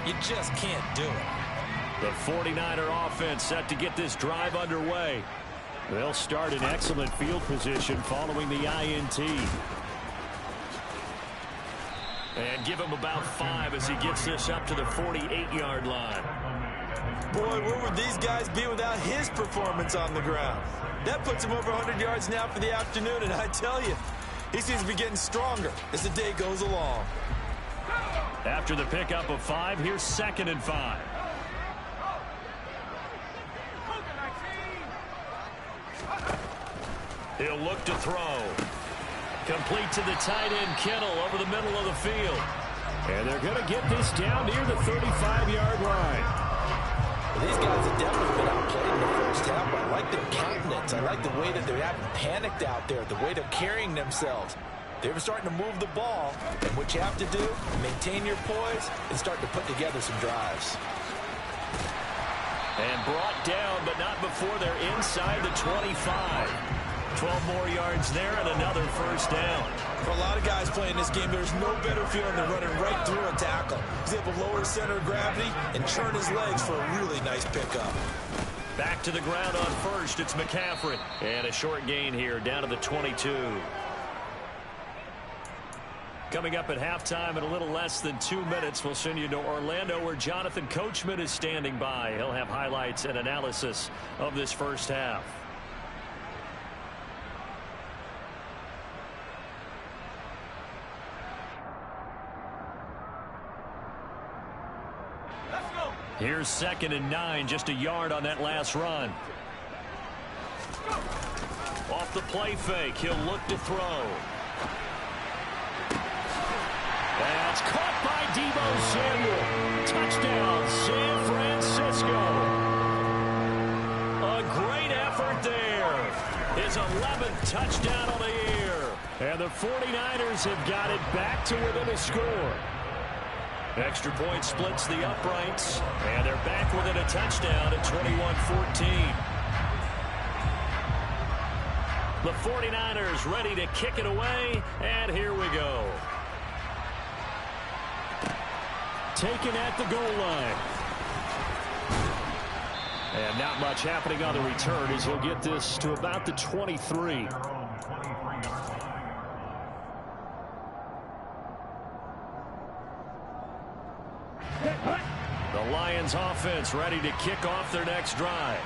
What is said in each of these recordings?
You just can't do it. The 49er offense set to get this drive underway. They'll start in excellent field position following the INT. And give him about 5 as he gets this up to the 48-yard line. Boy, where would these guys be without his performance on the ground? That puts him over 100 yards now for the afternoon, and I tell you, he seems to be getting stronger as the day goes along. After the pickup of 5, here's 2nd and 5. He'll look to throw. Complete to the tight end, Kittle, over the middle of the field. And they're going to get this down near the 35-yard line. Well, these guys have definitely been outplayed in the first half. I like their countenance. I like the way that they haven't panicked out there, the way they're carrying themselves. They were starting to move the ball, and what you have to do, maintain your poise and start to put together some drives. And brought down, but not before they're inside the 25. 12 more yards there and another first down. For a lot of guys playing this game, there's no better feeling than running right through a tackle. He's able to lower his center of gravity and churn his legs for a really nice pickup. Back to the ground on first. It's McCaffrey. And a short gain here down to the 22. Coming up at halftime in a little less than 2 minutes, we'll send you to Orlando where Jonathan Coachman is standing by. He'll have highlights and analysis of this first half. Here's 2nd and 9, just a yard on that last run. Off the play fake, he'll look to throw. That's caught by Deebo Samuel. Touchdown, San Francisco. A great effort there. His 11th touchdown on the year. And the 49ers have got it back to within a score. Extra point splits the uprights, and they're back within a touchdown at 21-14. The 49ers ready to kick it away, and here we go. Taken at the goal line. And not much happening on the return as he'll get this to about the 23. The Lions offense ready to kick off their next drive.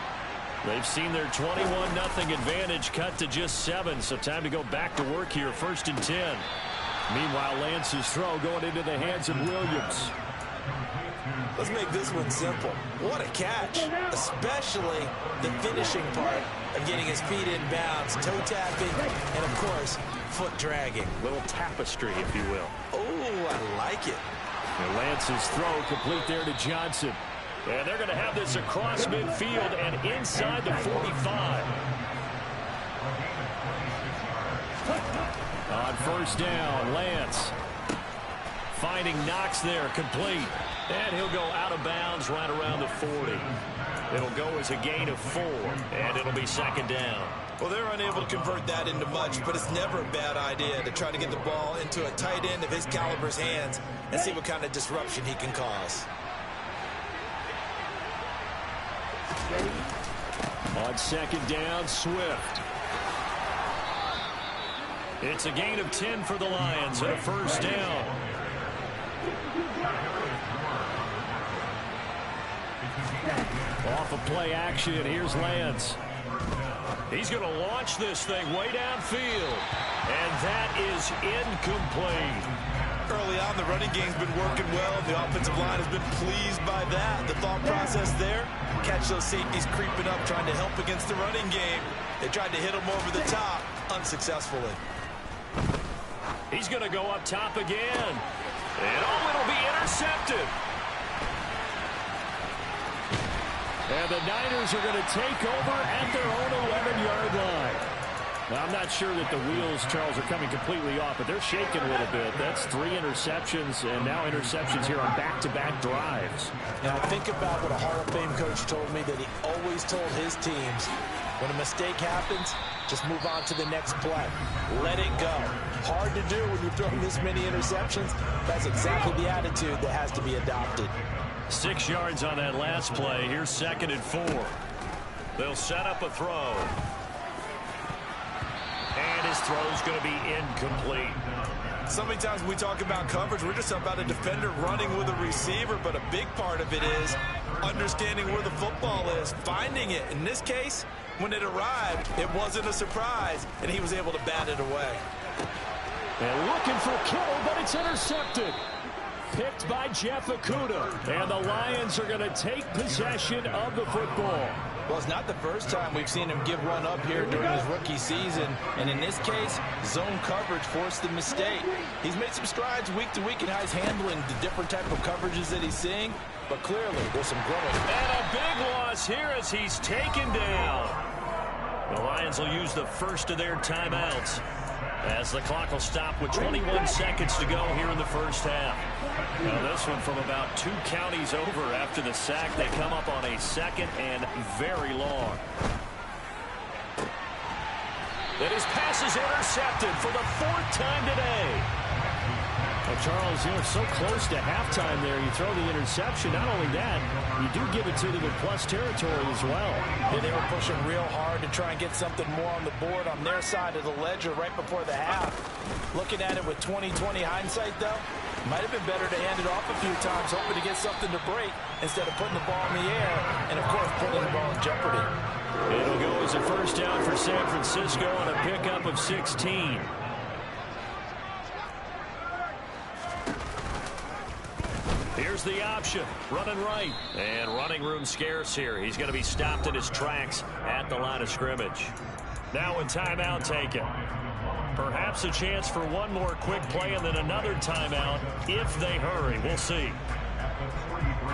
They've seen their 21-0 advantage cut to just 7, so time to go back to work here, 1st and 10. Meanwhile, Lance's throw going into the hands of Williams. Let's make this one simple. What a catch, especially the finishing part of getting his feet in bounds, toe tapping, and of course, foot dragging. Little tapestry, if you will. Oh, I like it. And Lance's throw complete there to Johnson. And they're going to have this across midfield and inside the 45. On 1st down, Lance finding Knox there, complete. And he'll go out of bounds right around the 40. It'll go as a gain of 4, and it'll be 2nd down. Well, they're unable to convert that into much, but it's never a bad idea to try to get the ball into a tight end of his caliber's hands and see what kind of disruption he can cause. On 2nd down, Swift. It's a gain of 10 for the Lions and a 1st down. Off of play action, here's Lance. He's going to launch this thing way downfield. And that is incomplete. Early on, the running game's been working well. The offensive line has been pleased by that. The thought process there, catch those safeties creeping up, trying to help against the running game. They tried to hit him over the top, unsuccessfully. He's going to go up top again. And it'll be intercepted. And the Niners are going to take over at their own 11-yard line. Now, I'm not sure that the wheels, Charles, are coming completely off, but they're shaking a little bit. That's 3 interceptions, and now interceptions here on back-to-back drives. Now, think about what a Hall of Fame coach told me, that he always told his teams, when a mistake happens, just move on to the next play. Let it go. Hard to do when you're throwing this many interceptions. That's exactly the attitude that has to be adopted. 6 yards on that last play. Here's 2nd and 4. They'll set up a throw. And his throw's going to be incomplete. So many times when we talk about coverage, we're just about a defender running with a receiver, but a big part of it is understanding where the football is, finding it. In this case, when it arrived, it wasn't a surprise, and he was able to bat it away. And looking for Kittle, but it's intercepted. Picked by Jeff Okudah. And the Lions are going to take possession of the football. Well, it's not the first time we've seen him give one up here during his rookie season. And in this case, zone coverage forced the mistake. He's made some strides week to week in how he's handling the different type of coverages that he's seeing. But clearly, there's some growing. And a big loss here as he's taken down. The Lions will use the first of their timeouts, as the clock will stop with 21 seconds to go here in the first half. Now this one from about 2 counties over after the sack. They come up on a 2nd and very long. That his pass is intercepted for the 4th time today. Well, Charles, so close to halftime there. You throw the interception. Not only that, you do give it to them in plus territory as well. Yeah, they were pushing real hard to try and get something more on the board on their side of the ledger right before the half. Looking at it with 20/20 hindsight, though, might have been better to hand it off a few times, hoping to get something to break instead of putting the ball in the air and, of course, putting the ball in jeopardy. It'll go as a first down for San Francisco on a pickup of 16. Here's the option, running right. And running room scarce here. He's going to be stopped in his tracks at the line of scrimmage. Now a timeout taken. Perhaps a chance for one more quick play and then another timeout if they hurry. We'll see.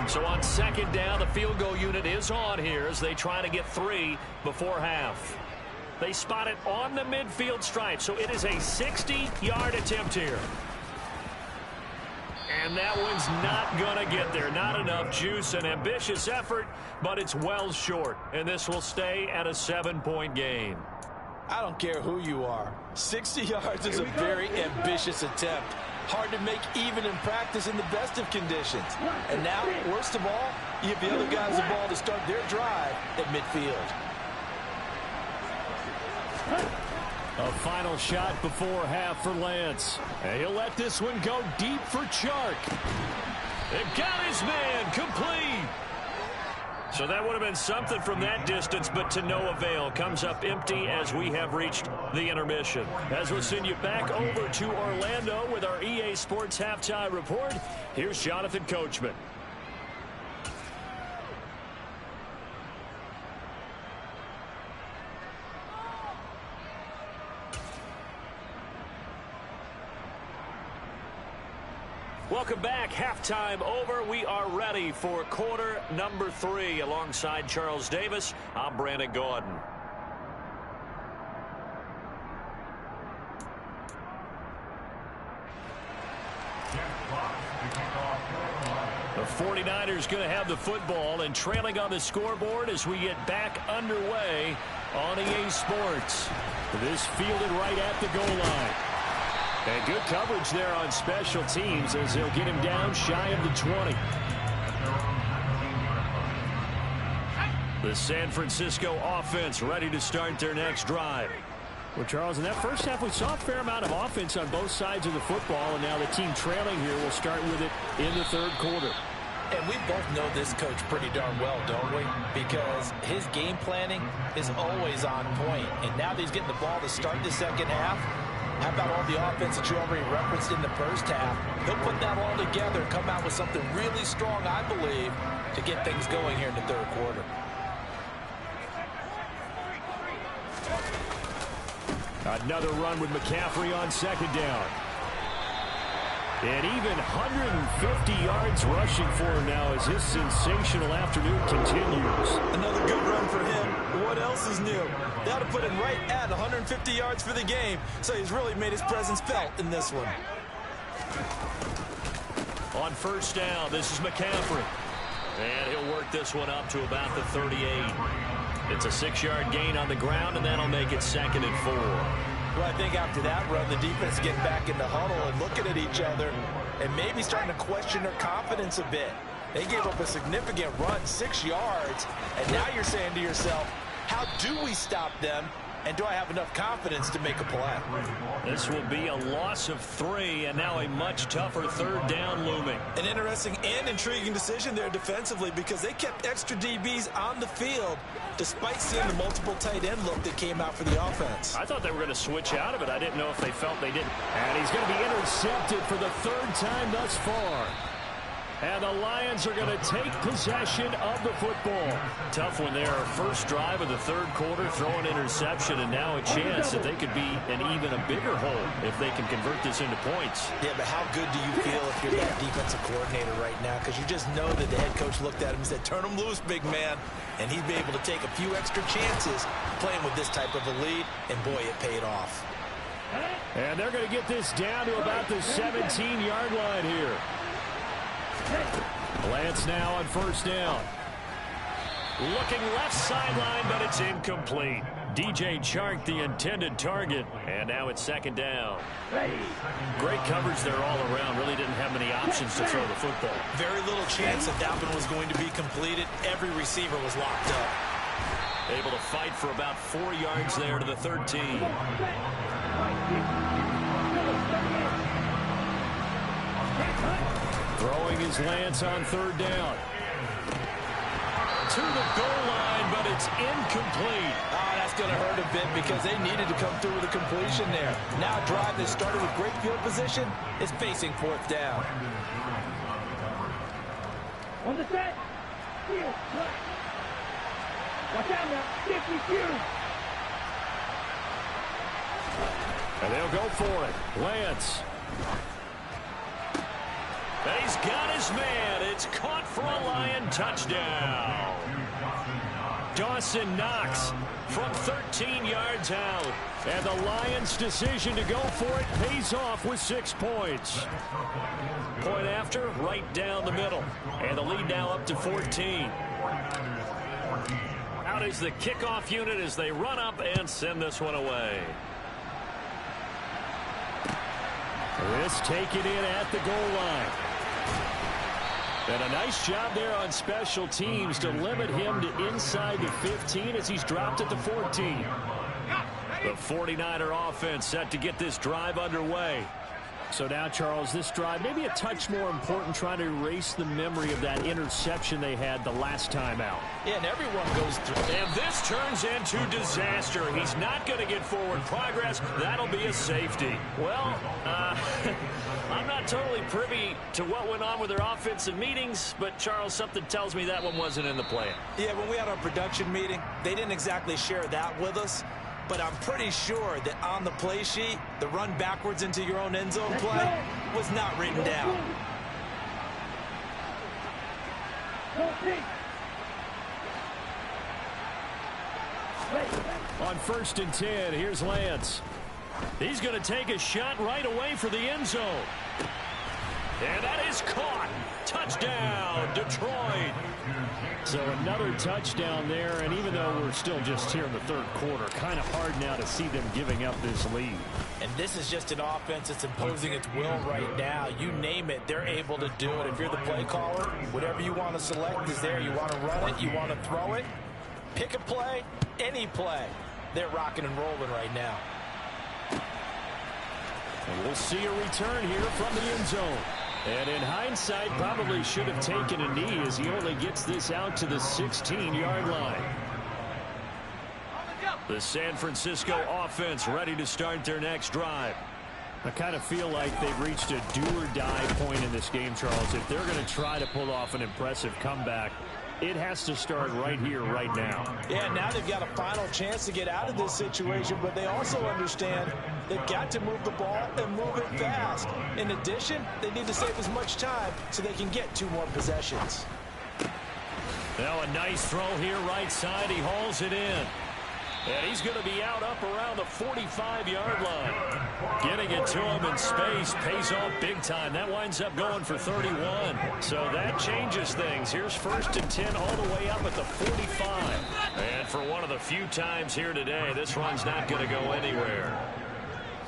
So on 2nd down, the field goal unit is on here as they try to get 3 before half. They spot it on the midfield stripe, so it is a 60-yard attempt here. And that one's not going to get there. Not enough juice. An ambitious effort, but it's well short. And this will stay at a 7-point game. I don't care who you are. 60 yards is a very ambitious attempt. Hard to make even in practice in the best of conditions. And now, worst of all, you give the other guys the ball to start their drive at midfield. A final shot before half for Lance. And he'll let this one go deep for Chark. They've got his man complete. So that would have been something from that distance, but to no avail. Comes up empty as we have reached the intermission. As we'll send you back over to Orlando with our EA Sports Halftime Report, here's Jonathan Coachman. Welcome back. Halftime over. We are ready for quarter number 3. Alongside Charles Davis, I'm Brandon Gordon. The 49ers going to have the football and trailing on the scoreboard as we get back underway on EA Sports. This fielded right at the goal line. And good coverage there on special teams as they'll get him down shy of the 20. The San Francisco offense ready to start their next drive. Well, Charles, in that first half, we saw a fair amount of offense on both sides of the football, and now the team trailing here will start with it in the 3rd quarter. And we both know this coach pretty darn well, don't we? Because his game planning is always on point. And now that he's getting the ball to start the 2nd half, how about all the offense that you already referenced in the first half? He'll put that all together and come out with something really strong, I believe, to get things going here in the 3rd quarter. Another run with McCaffrey on 2nd down. And even 150 yards rushing for him now as his sensational afternoon continues. Another good run for him. What else is new? That'll put him right at 150 yards for the game, so he's really made his presence felt in this one. On 1st down, this is McCaffrey. And he'll work this one up to about the 38. It's a 6-yard gain on the ground, and that'll make it 2nd and 4. Well, I think after that run, the defense getting back in the huddle and looking at each other and maybe starting to question their confidence a bit. They gave up a significant run, 6 yards, and now you're saying to yourself, how do we stop them, and do I have enough confidence to make a play? This will be a loss of 3, and now a much tougher third down looming. An interesting and intriguing decision there defensively because they kept extra DBs on the field despite seeing the multiple tight end look that came out for the offense. I thought they were going to switch out of it. I didn't know if they felt they didn't. And he's going to be intercepted for the 3rd time thus far. And the Lions are going to take possession of the football. Tough one there. First drive of the 3rd quarter, throw an interception, and now a chance that they could be in even a bigger hole if they can convert this into points. Yeah, but how good do you feel if you're that defensive coordinator right now? Because you just know that the head coach looked at him and said, turn him loose, big man. And he'd be able to take a few extra chances playing with this type of a lead, and boy, it paid off. And they're going to get this down to about the 17-yard line here. Lance now on 1st down. Looking left sideline, but it's incomplete. DJ Chark, the intended target, and now it's 2nd down. Great coverage there all around. Really didn't have many options to throw the football. Very little chance that one was going to be completed. Every receiver was locked up. Able to fight for about 4 yards there to the 13. Throwing his Lance on 3rd down. To the goal line, but it's incomplete. Oh, that's going to hurt a bit because they needed to come through with a completion there. Now a drive that started with great field position is facing 4th down. On the set. Watch out now. 50. And they'll go for it. Lance. And he's got his man. It's caught for a Lion touchdown. Dawson Knox from 13 yards out. And the Lions' decision to go for it pays off with 6 points. Point after, right down the middle. And the lead now up to 14. Out is the kickoff unit as they run up and send this one away. This take it in at the goal line. And a nice job there on special teams to limit him to inside the 15 as he's dropped at the 14. The 49er offense set to get this drive underway. So now, Charles, this drive maybe a touch more important, trying to erase the memory of that interception they had the last time out. Yeah, and everyone goes through. And this turns into disaster. He's not going to get forward progress. That'll be a safety. Well, I'm not totally privy to what went on with their offensive meetings, but, Charles, something tells me that one wasn't in the plan. Yeah, when we had our production meeting, they didn't exactly share that with us. But I'm pretty sure that on the play sheet, the run backwards into your own end zone play was not written down. On 1st and 10, here's Lance. He's going to take a shot right away for the end zone. And that is caught. Touchdown, Detroit. So another touchdown there, and even though we're still just here in the 3rd quarter, kind of hard now to see them giving up this lead. And this is just an offense that's imposing its will right now. You name it, they're able to do it. If you're the play caller, whatever you want to select is there. You want to run it, you want to throw it, pick a play, any play. They're rocking and rolling right now. And we'll see a return here from the end zone. And in hindsight, probably should have taken a knee as he only gets this out to the 16-yard line. The San Francisco offense ready to start their next drive. I kind of feel like they've reached a do-or-die point in this game, Charles. If they're going to try to pull off an impressive comeback, it has to start right here, right now. Yeah, now they've got a final chance to get out of this situation, but they also understand they've got to move the ball and move it fast. In addition, they need to save as much time so they can get 2 more possessions. Now a nice throw here right side. He hauls it in. And he's going to be out up around the 45-yard line. Getting it to him in space pays off big time. That winds up going for 31. So that changes things. Here's 1st and 10 all the way up at the 45. And for one of the few times here today, this run's not going to go anywhere.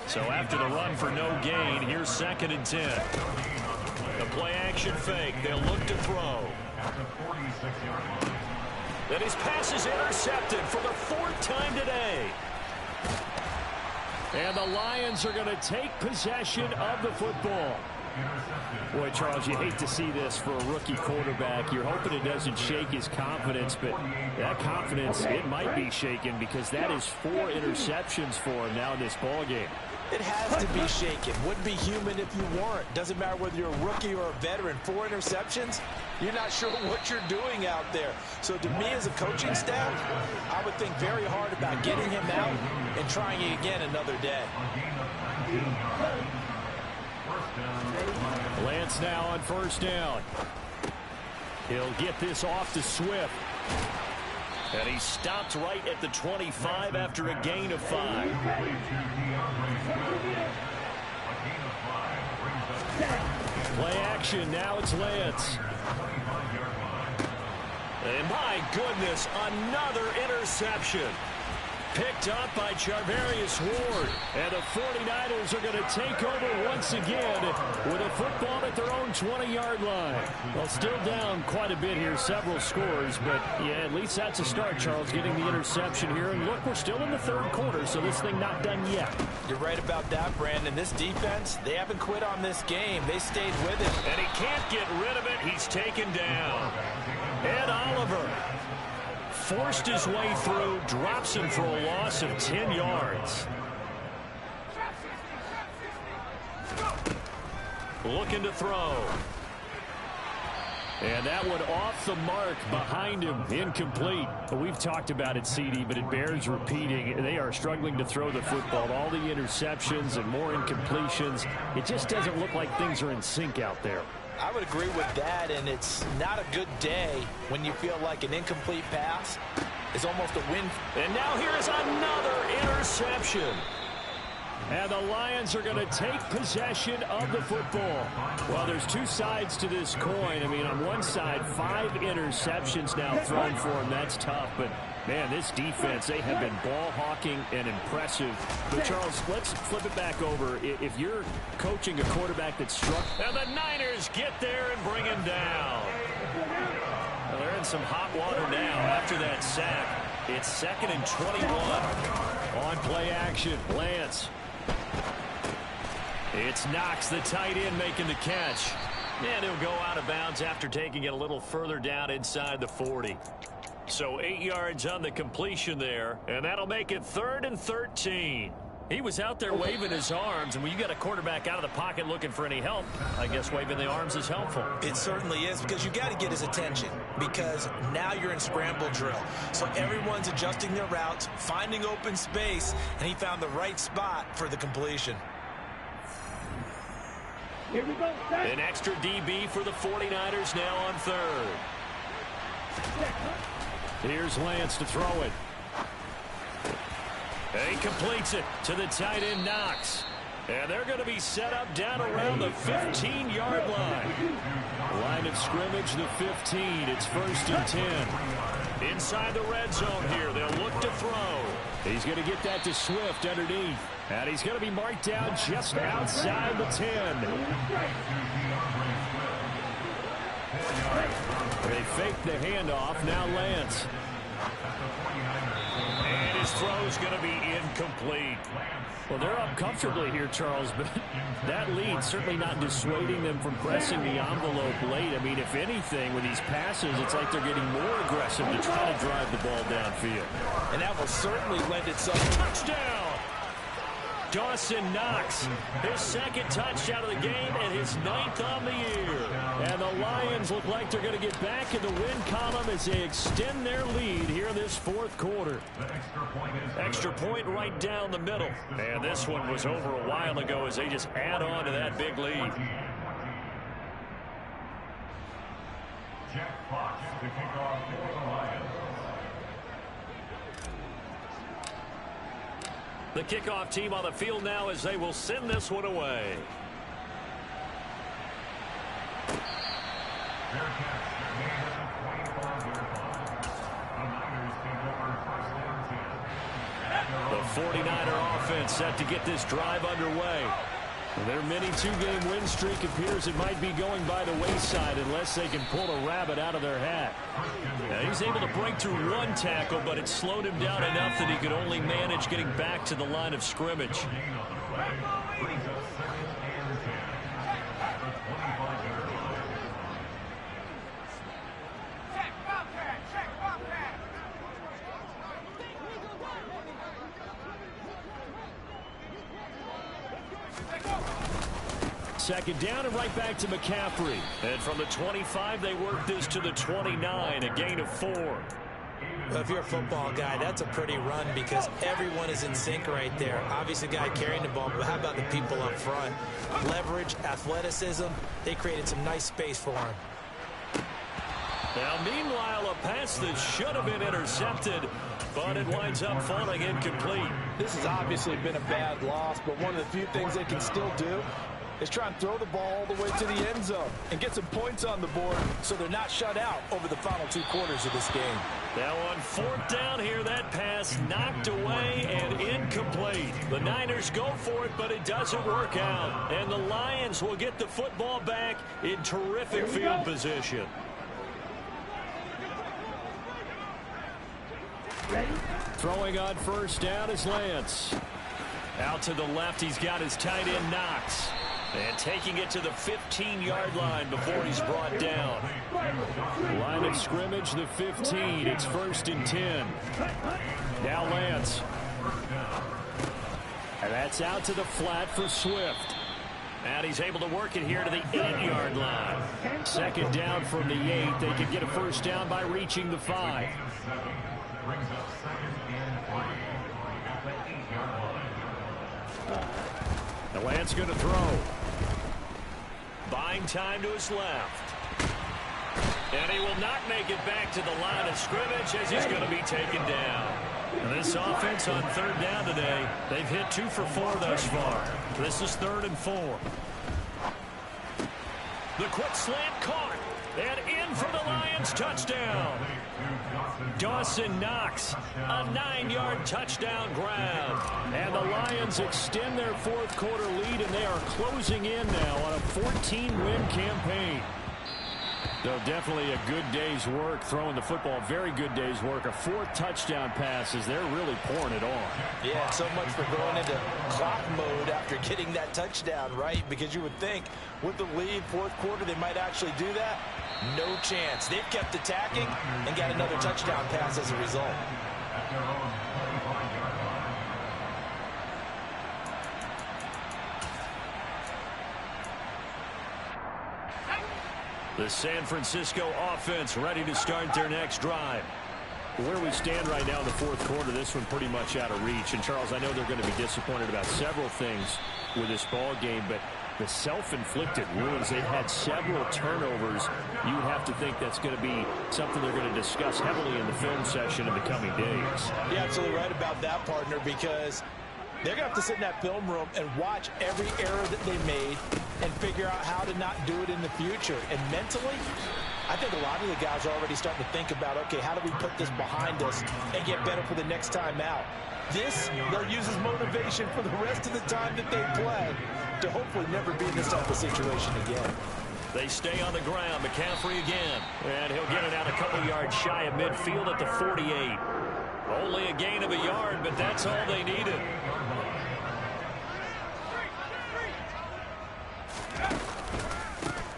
So after the run for no gain, here's 2nd and 10. The play action fake. They'll look to throw. And his pass is intercepted for the 4th time today. And the Lions are going to take possession of the football. Boy, Charles, you hate to see this for a rookie quarterback. You're hoping it doesn't shake his confidence, but that confidence, it might be shaken because that is 4 interceptions for him now in this ballgame. It has to be shaken. Wouldn't be human if you weren't. Doesn't matter whether you're a rookie or a veteran. 4 interceptions, you're not sure what you're doing out there. So to me as a coaching staff, I would think very hard about getting him out and trying it again another day. Lance now on 1st down. He'll get this off to Swift. And he stopped right at the 25 after a gain of 5. Play action. Now it's Lance. And my goodness, another interception. Picked up by Charvarius Ward. And the 49ers are going to take over once again with a football at their own 20-yard line. Well, still down quite a bit here, several scores. But, yeah, at least that's a start, Charles, getting the interception here. And, look, we're still in the 3rd quarter, so this thing not done yet. You're right about that, Brandon. This defense, they haven't quit on this game. They stayed with it. And he can't get rid of it. He's taken down. Ed Oliver forced his way through, drops him for a loss of 10 yards. Looking to throw. And that one off the mark behind him, incomplete. We've talked about it, CD, but it bears repeating. They are struggling to throw the football. All the interceptions and more incompletions. It just doesn't look like things are in sync out there. I would agree with that, and it's not a good day when you feel like an incomplete pass is almost a win. And now here is another interception. And the Lions are going to take possession of the football. Well, there's 2 sides to this coin. I mean, on one side, 5 interceptions now thrown for him. That's tough, but man, this defense, they have been ball hawking and impressive. But, Charles, let's flip it back over. If you're coaching a quarterback that's struck, and the Niners get there and bring him down. Well, they're in some hot water now after that sack. It's 2nd and 21. On play action, Lance. It's Knox, the tight end, making the catch. And he'll go out of bounds after taking it a little further down inside the 40. So 8 yards on the completion there, and that'll make it 3rd and 13. He was out there waving his arms, and when you got a quarterback out of the pocket looking for any help, I guess waving the arms is helpful. It certainly is, because you got to get his attention, because now you're in scramble drill. So everyone's adjusting their routes, finding open space, and he found the right spot for the completion. Here we go. An extra DB for the 49ers now on 3rd. Here's Lance to throw it. He completes it to the tight end, Knox. And they're going to be set up down around the 15-yard line. Line of scrimmage, the 15. It's 1st and 10. Inside the red zone here. They'll look to throw. He's going to get that to Swift underneath. And he's going to be marked down just outside the 10. They fake the handoff. Now Lance. And his throw's going to be incomplete. Well, they're up comfortably here, Charles, but that lead certainly not dissuading them from pressing the envelope late. I mean, if anything, with these passes, it's like they're getting more aggressive to try to drive the ball downfield. And that will certainly lend itself. Touchdown! Dawson Knox, his 2nd touchdown of the game and his 9th on the year. And the Lions look like they're going to get back in the win column as they extend their lead here in this 4th quarter. Extra point right down the middle. And this one was over a while ago as they just add on to that big lead. Jack Fox to kick off for the Lions. The kickoff team on the field now as they will send this one away. The 49er offense set to get this drive underway. Their mini two-game win streak appears it might be going by the wayside unless they can pull a rabbit out of their hat. Now, he's able to break through one tackle, but it slowed him down enough that he could only manage getting back to the line of scrimmage. Second down and right back to McCaffrey. And from the 25, they work this to the 29, a gain of 4. Well, if you're a football guy, that's a pretty run because everyone is in sync right there. Obviously, the guy carrying the ball, but how about the people up front? Leverage, athleticism, they created some nice space for him. Now, meanwhile, a pass that should have been intercepted, but it winds up falling incomplete. This has obviously been a bad loss, but one of the few things they can still do is try and throw the ball all the way to the end zone and get some points on the board so they're not shut out over the final 2 quarters of this game. Now on 4th down here, that pass knocked away and incomplete. The Niners go for it, but it doesn't work out. And the Lions will get the football back in terrific field position. Ready? Throwing on 1st down is Lance. Out to the left, he's got his tight end Knox. And taking it to the 15-yard line before he's brought down. Line of scrimmage, the 15. It's 1st and 10. Now Lance. And that's out to the flat for Swift. And he's able to work it here to the 8-yard line. 2nd down from the 8. They can get a 1st down by reaching the 5. The Lance going to throw. Buying time to his left. And he will not make it back to the line of scrimmage as he's going to be taken down. And this offense on 3rd down today, they've hit 2 for 4 thus far. This is 3rd and 4. The quick slant caught. And in for the Lions touchdown. Dawson Knox, a 9-yard touchdown grab. And the Lions extend their 4th quarter lead, and they are closing in now on a 14-win campaign. So definitely a good day's work throwing the football. Very good day's work. A 4th touchdown pass as they're really pouring it on. Yeah, so much for going into clock mode after getting that touchdown, right? Because you would think with the lead, 4th quarter, they might actually do that. No chance. They've kept attacking and got another touchdown pass as a result. The San Francisco offense ready to start their next drive. Where we stand right now in the 4th quarter, this one pretty much out of reach. And, Charles, I know they're going to be disappointed about several things with this ball game, but the self-inflicted wounds, they've had several turnovers. You would have to think that's going to be something they're going to discuss heavily in the film session in the coming days. You're absolutely right about that, partner, because they're going to have to sit in that film room and watch every error that they made and figure out how to not do it in the future. And mentally, I think a lot of the guys are already starting to think about, okay, how do we put this behind us and get better for the next time out? This, they'll use as motivation for the rest of the time that they play to hopefully never be in this type of situation again. They stay on the ground. McCaffrey again. And he'll get it out a couple yards shy of midfield at the 48. Only a gain of a yard, but that's all they needed.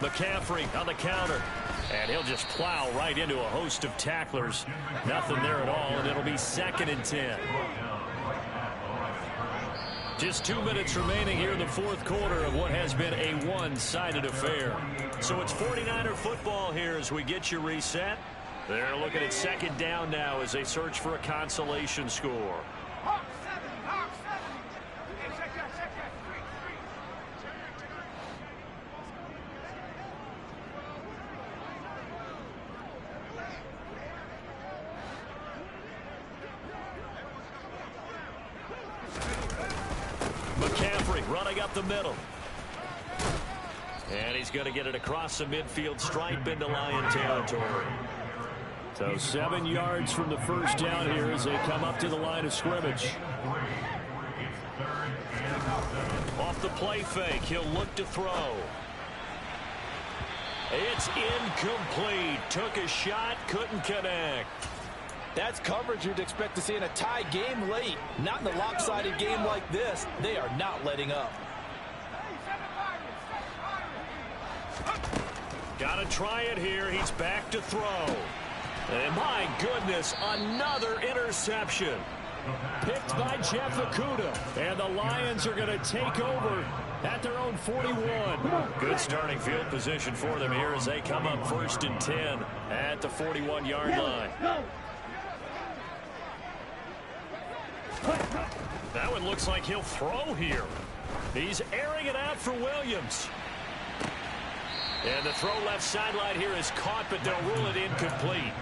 McCaffrey on the counter. And he'll just plow right into a host of tacklers. Nothing there at all, and it'll be 2nd and 10. Just 2 minutes remaining here in the 4th quarter of what has been a one-sided affair. So it's 49er football here as we get you reset. They're looking at 2nd down now as they search for a consolation score. McCaffrey running up the middle. And he's going to get it across the midfield stripe into Lion territory. So 7 yards from the 1st down here as they come up to the line of scrimmage. Off off the play fake. He'll look to throw. It's incomplete. Took a shot, couldn't connect. That's coverage you'd expect to see in a tie game late. Not in a lopsided game like this. They are not letting up. Got to try it here. He's back to throw. And my goodness, another interception. Picked by Jeff Okudah. And the Lions are going to take over at their own 41. Good starting field position for them here as they come up 1st and 10 at the 41-yard line. That one looks like he'll throw here. He's airing it out for Williams. And the throw left sideline here is caught, but they'll rule it incomplete.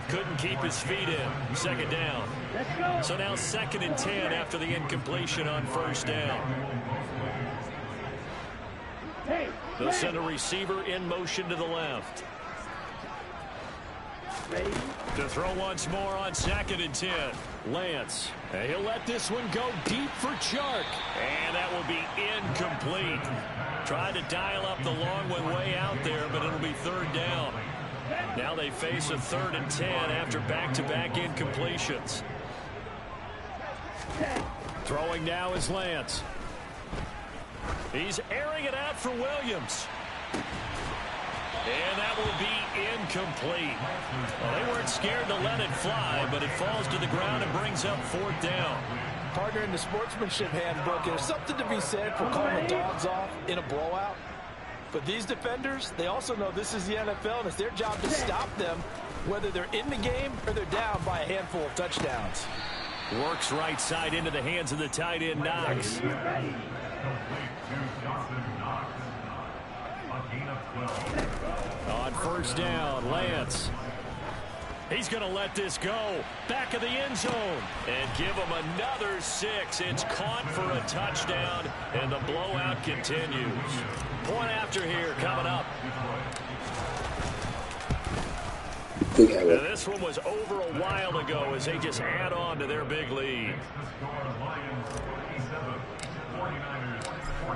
Couldn't keep his feet in. Second down. So now 2nd and 10 after the incompletion on 1st down. They'll send a receiver in motion to the left. To throw once more on 2nd and 10. Lance. And he'll let this one go deep for Chark. And that will be incomplete. Tried to dial up the long one way out there, but it'll be 3rd down. Now they face a 3rd and 10 after back-to-back incompletions. Throwing now is Lance. He's airing it out for Williams. And that will be incomplete. Well, they weren't scared to let it fly, but it falls to the ground and brings up 4th down. Partner, in the sportsmanship handbook, there's something to be said for calling the dogs off in a blowout. But these defenders, they also know this is the NFL, and it's their job to stop them, whether they're in the game or they're down by a handful of touchdowns. Works right side into the hands of the tight end, Knox. On 1st down, Lance. He's going to let this go. Back of the end zone. And give him another 6. It's caught for a touchdown, and the blowout continues. Point after here coming up. Now, this one was over a while ago as they just add on to their big lead.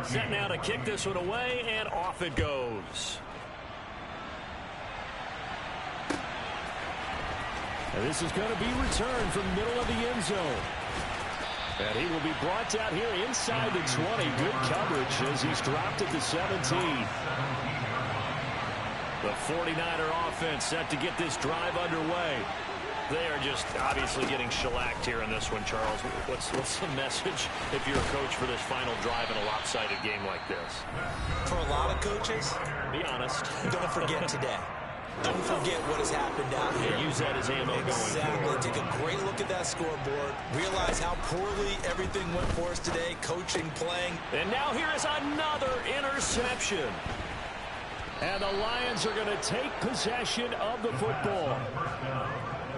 Set now to kick this one away, and off it goes. And this is going to be returned from the middle of the end zone. And he will be brought down here inside the 20. Good coverage as he's dropped at the 17. The 49er offense set to get this drive underway. They are just obviously getting shellacked here in this one, Charles. What's the message if you're a coach for this final drive in a lopsided game like this? For a lot of coaches, be honest. Don't forget today. Don't forget what has happened out here. Use that as ammo going forward. Take a great look at that scoreboard. Realize how poorly everything went for us today. Coaching, playing. And now here is another interception. And the Lions are going to take possession of the football.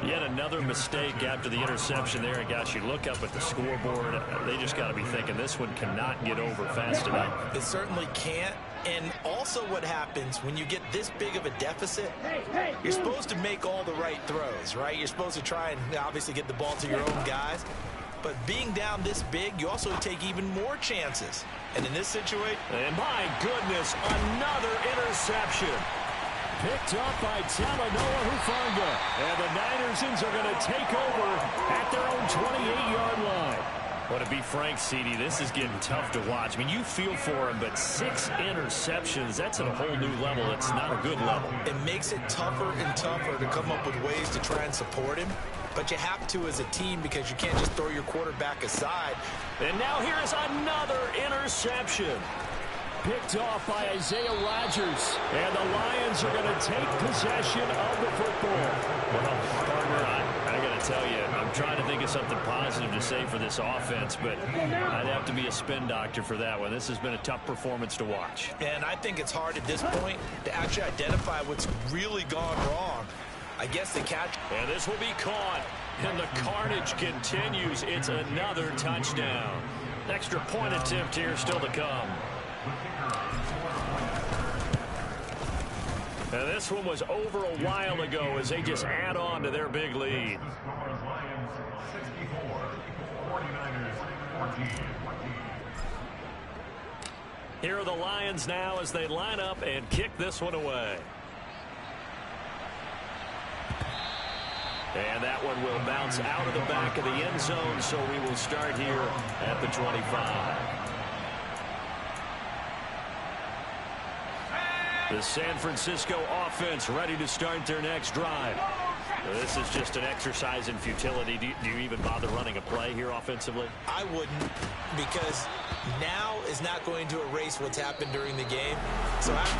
Yet another mistake after the interception there. And gosh, you look up at the scoreboard. They just got to be thinking this one cannot get over fast enough. It certainly can't. And also what happens when you get this big of a deficit, you're supposed to make all the right throws, right? You're supposed to try and obviously get the ball to your own guys. But being down this big, you also take even more chances. And in this situation... And my goodness, another interception. Picked up by Talanoa Hufanga. And the Niners are going to take over at their own 28-yard line. Well, to be frank, CD, this is getting tough to watch. I mean, you feel for him, but 6 interceptions, that's at a whole new level. It's not a good level. It makes it tougher and tougher to come up with ways to try and support him. But you have to as a team because you can't just throw your quarterback aside. And now here is another interception. Picked off by Isaiah Rodgers. And the Lions are going to take possession of the football. Well, partner, I got to tell you, I'm trying to think of something positive to say for this offense, but I'd have to be a spin doctor for that one. This has been a tough performance to watch. And I think it's hard at this point to actually identify what's really gone wrong. I guess the catch. And this will be caught. And the carnage continues. It's another touchdown. Extra point attempt here still to come. And this one was over a while ago as they just add on to their big lead. Here are the Lions now as they line up and kick this one away. And that one will bounce out of the back of the end zone, so we will start here at the 25. The San Francisco offense ready to start their next drive. This is just an exercise in futility. Do you even bother running a play here offensively? I wouldn't, because now is not going to erase what's happened during the game. So after